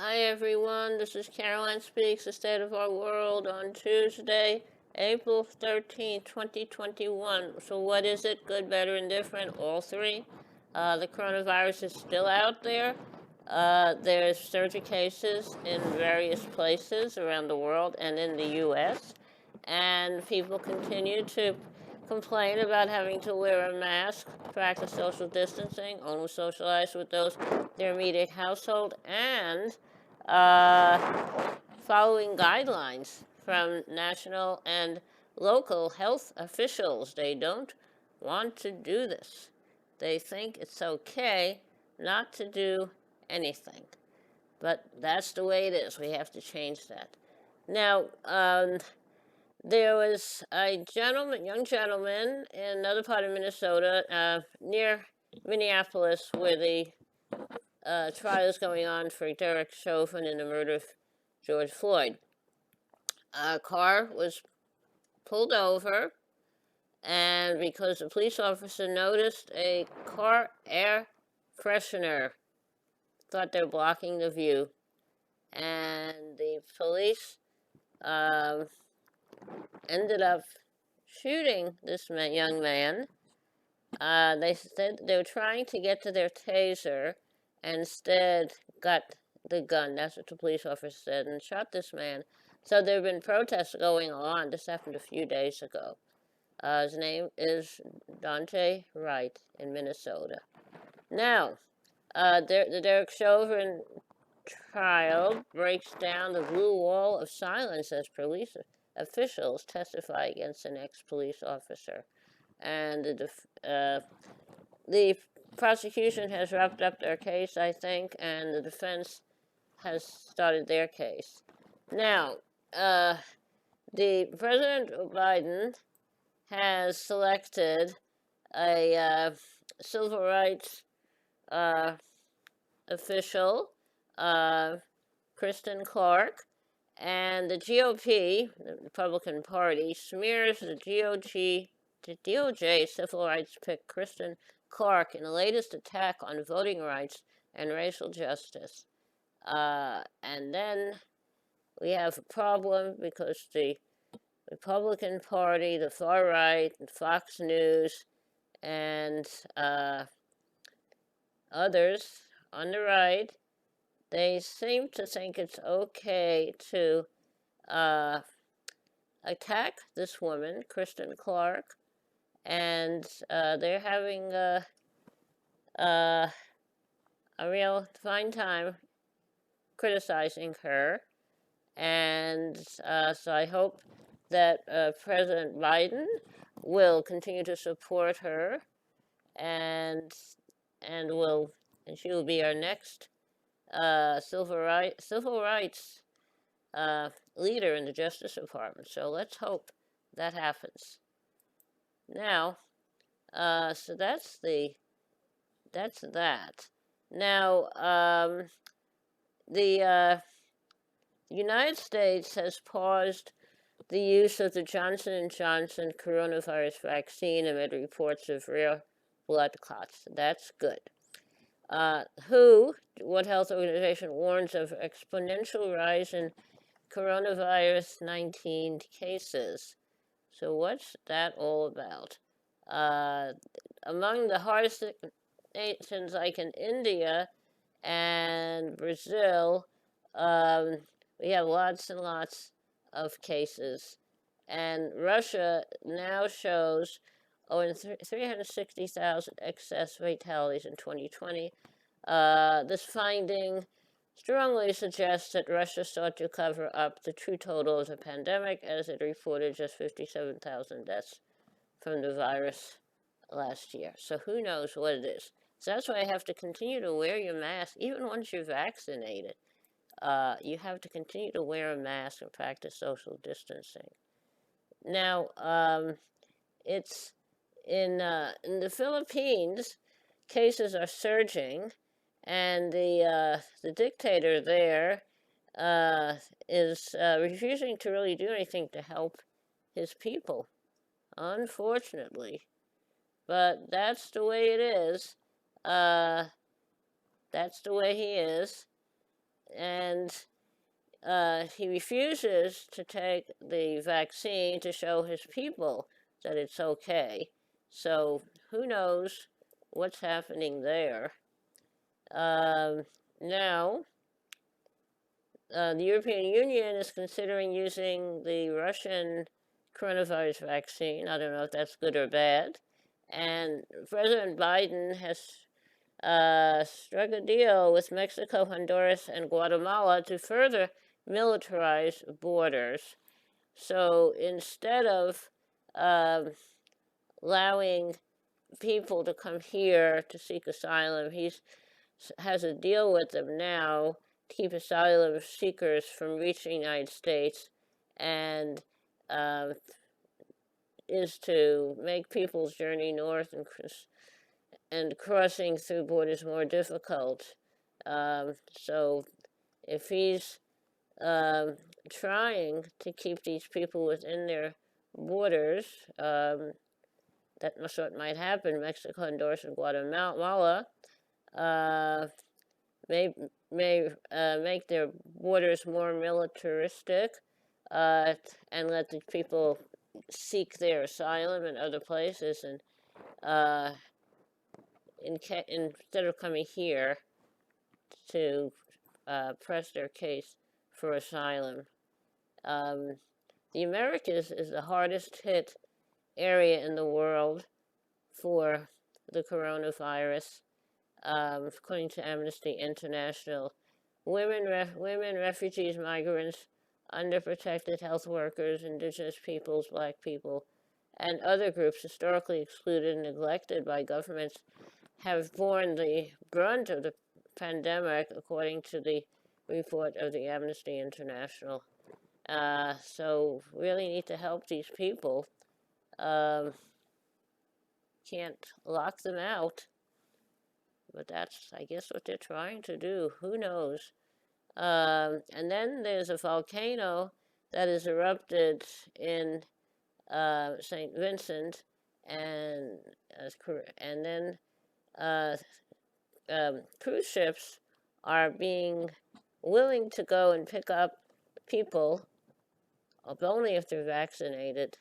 Hi everyone, this is Caroline Speaks, the State of Our World on Tuesday, April 13th, 2021. So what is it? Good, better, and different? All three. The coronavirus is still out there. There's surge of cases in various places around the world and in the U.S. And people continue to complain about having to wear a mask, practice social distancing, only socialize with those their immediate household, and uh, following guidelines from national and local health officials. They don't want to do this. They think it's okay not to do anything. But that's the way it is. We have to change that. Now, there was a young gentleman in another part of Minnesota, near Minneapolis, where the trial is going on for Derek Chauvin in the murder of George Floyd. A car was pulled over, and because the police officer noticed a car air freshener, thought they were blocking the view, and the police ended up shooting this young man. They said they were trying to get to their taser, and instead got the gun. That's what the police officer said, and shot this man. So there have been protests going on. This happened a few days ago. His name is Dante Wright in Minnesota. Now, the Derek Chauvin trial breaks down the blue wall of silence as police officials testify against an ex-police officer. And the prosecution has wrapped up their case, I think, and the defense has started their case. Now, the President Biden has selected a civil rights official, Kristen Clark, and the GOP, the Republican Party, smears the DOJ civil rights pick Kristen Clark in the latest attack on voting rights and racial justice. And then we have a problem because the Republican Party, the far right, and Fox News, and others on the right, they seem to think it's okay to attack this woman, Kristen Clark, and they're having a real fine time criticizing her. And so I hope that President Biden will continue to support her, and she will be our next civil rights leader in the Justice Department. So let's hope that happens. Now, so that's that. Now, the United States has paused the use of the Johnson & Johnson coronavirus vaccine amid reports of rare blood clots. That's good. World Health Organization, warns of exponential rise in coronavirus 19 cases. So what's that all about? Among the hardest nations, like in India and Brazil, we have lots and lots of cases. And Russia now shows over 360,000 excess fatalities in 2020. This finding strongly suggests that Russia sought to cover up the true total of the pandemic, as it reported just 57,000 deaths from the virus last year. So who knows what it is. So that's why I have to continue to wear your mask, even once you're vaccinated. You have to continue to wear a mask and practice social distancing. Now, it's in the Philippines, cases are surging, and the dictator there is refusing to really do anything to help his people, unfortunately. But that's the way it is. That's the way he is. and he refuses to take the vaccine to show his people that it's okay. So who knows what's happening there. Now, the European Union is considering using the Russian coronavirus vaccine. I don't know if that's good or bad. And President Biden has struck a deal with Mexico, Honduras, and Guatemala to further militarize borders. So instead of allowing people to come here to seek asylum, he has a deal with them now to keep asylum seekers from reaching the United States, and is to make people's journey north and crossing through borders more difficult. So if he's trying to keep these people within their borders, that's what might happen. Mexico, Honduras, and Guatemala may make their borders more militaristic, and let the people seek their asylum in other places, and instead of coming here to press their case for asylum. The Americas is the hardest hit area in the world for the coronavirus, according to Amnesty International. Women, refugees, migrants, underprotected health workers, indigenous peoples, black people, and other groups historically excluded and neglected by governments have borne the brunt of the pandemic, according to the report of the Amnesty International. So really need to help these people. Can't lock them out, but that's, I guess, what they're trying to do. Who knows? And then there's a volcano that has erupted in St. Vincent, and then cruise ships are being willing to go and pick up people, only if they're vaccinated,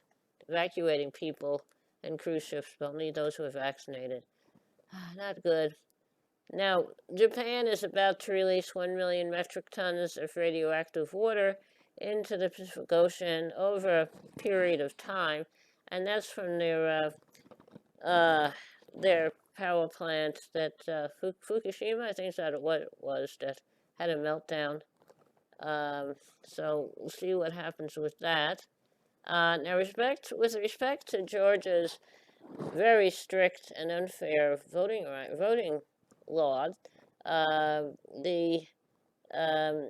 evacuating people and cruise ships, but only those who are vaccinated. Not good. Now, Japan is about to release 1 million metric tons of radioactive water into the Pacific Ocean over a period of time, and that's from their power plant that Fukushima, I think that's what it was, that had a meltdown. So we'll see what happens with that. Now, with respect to Georgia's very strict and unfair voting law, the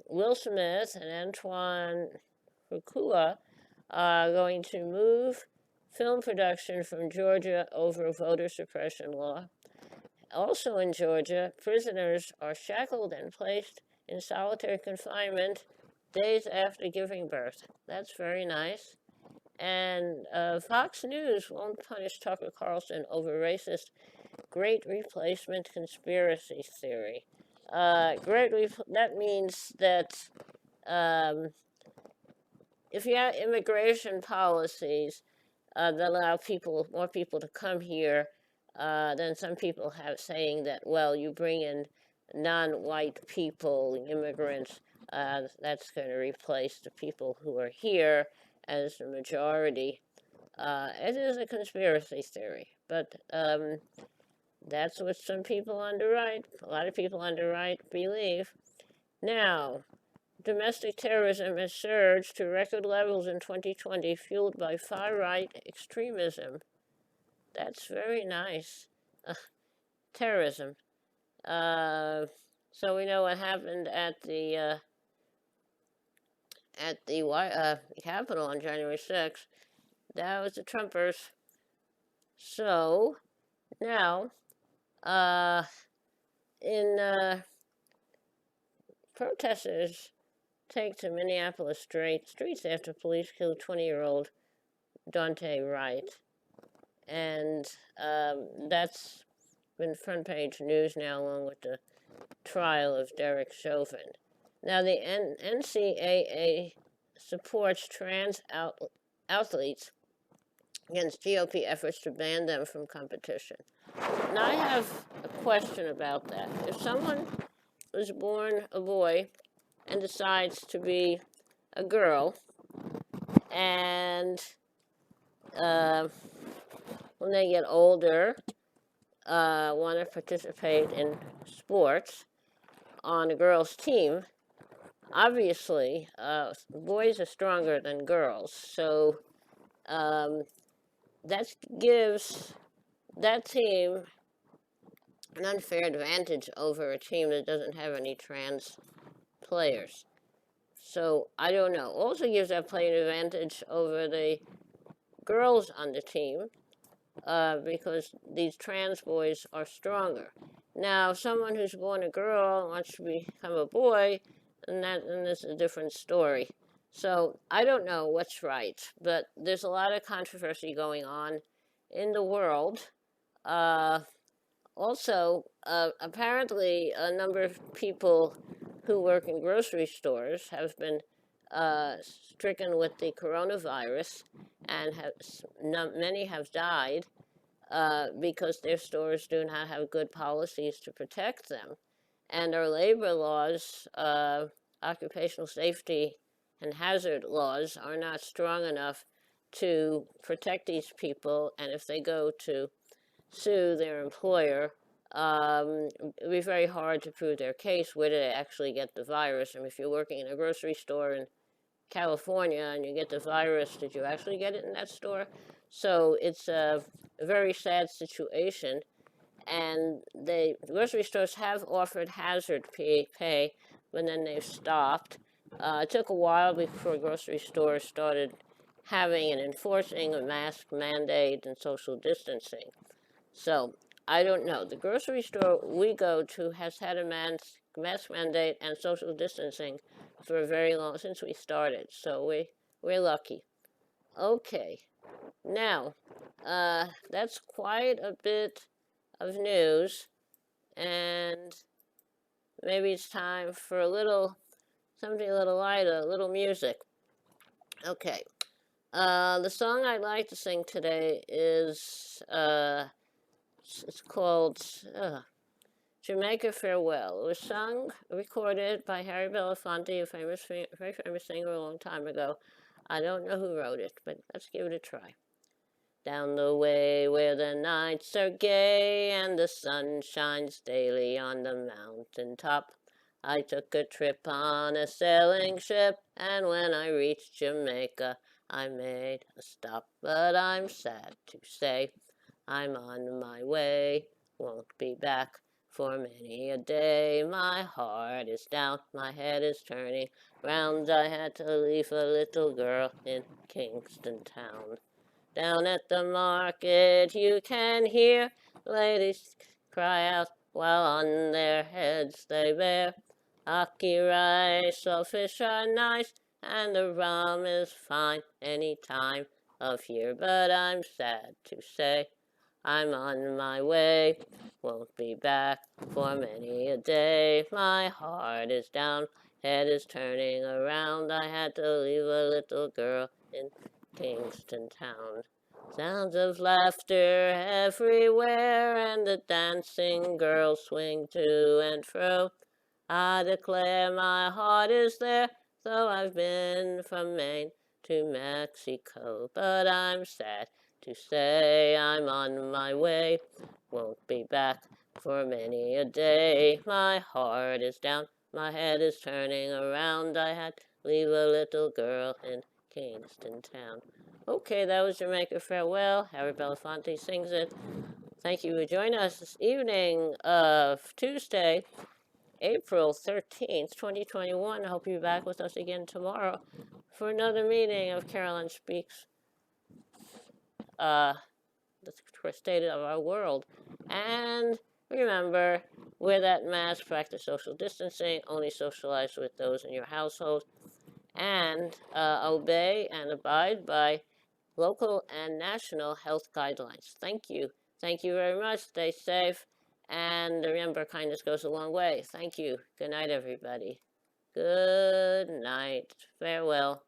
Will Smith and Antoine Fuqua are going to move film production from Georgia over voter suppression law. Also in Georgia, prisoners are shackled and placed in solitary confinement days after giving birth. That's very nice. And Fox News won't punish Tucker Carlson over racist Great Replacement conspiracy theory. That means that if you have immigration policies that allow more people to come here, then some people have saying that, well, you bring in non-white people, immigrants, that's going to replace the people who are here as the majority. It is a conspiracy theory, but that's what some people on the right, a lot of people on the right, believe. Now, domestic terrorism has surged to record levels in 2020, fueled by far-right extremism. That's very nice. Terrorism. So we know what happened at the Capitol on January 6th. That was the Trumpers. So now, protesters take to Minneapolis streets after police killed 20-year-old Dante Wright. And that's been front page news now, along with the trial of Derek Chauvin. Now, the NCAA supports trans athletes against GOP efforts to ban them from competition. Now, I have a question about that. If someone was born a boy and decides to be a girl, and when they get older, want to participate in sports on a girls' team, obviously, boys are stronger than girls, so that gives that team an unfair advantage over a team that doesn't have any trans players. So I don't know. Also gives that player an advantage over the girls on the team because these trans boys are stronger. Now, someone who's born a girl wants to become a boy, and that's a different story. So I don't know what's right, but there's a lot of controversy going on in the world. Also, apparently, a number of people who work in grocery stores have been stricken with the coronavirus, and many have died because their stores do not have good policies to protect them. And our labor laws, occupational safety and hazard laws, are not strong enough to protect these people. And if they go to sue their employer, it'd be very hard to prove their case. Where did they actually get the virus? I mean, if you're working in a grocery store in California and you get the virus, did you actually get it in that store? So it's a very sad situation. And the grocery stores have offered hazard pay, but then they've stopped. It took a while before grocery stores started having and enforcing a mask mandate and social distancing. So I don't know. The grocery store we go to has had a mask mandate and social distancing for a very long since we started. So we're lucky. Okay, now that's quite a bit of news, and maybe it's time for something a little lighter, a little music. Okay, the song I'd like to sing today is it's called Jamaica Farewell. It was recorded by Harry Belafonte, a very famous singer a long time ago. I don't know who wrote it, but let's give it a try. Down the way where the nights are gay and the sun shines daily on the mountain top, I took a trip on a sailing ship, and when I reached Jamaica, I made a stop. But I'm sad to say I'm on my way, won't be back for many a day. My heart is down, my head is turning round. I had to leave a little girl in Kingston Town. Down at the market you can hear ladies cry out while on their heads they bear ackee rice. So fish are nice and the rum is fine any time of year. But I'm sad to say I'm on my way, won't be back for many a day. My heart is down, head is turning around. I had to leave a little girl in Kingston Town. Sounds of laughter everywhere, and the dancing girls swing to and fro. I declare my heart is there, though I've been from Maine to Mexico. But I'm sad to say I'm on my way, won't be back for many a day. My heart is down, my head is turning around. I had to leave a little girl in Kingston Town. Okay, that was Jamaica Farewell. Harry Belafonte sings it. Thank you for joining us this evening of Tuesday, April 13th, 2021. I hope you're back with us again tomorrow for another meeting of Caroline Speaks, the state of our world. And remember, wear that mask, practice social distancing, only socialize with those in your household, and obey and abide by local and national health guidelines. Thank you. Thank you very much. Stay safe. And remember, kindness goes a long way. Thank you. Good night, everybody. Good night. Farewell.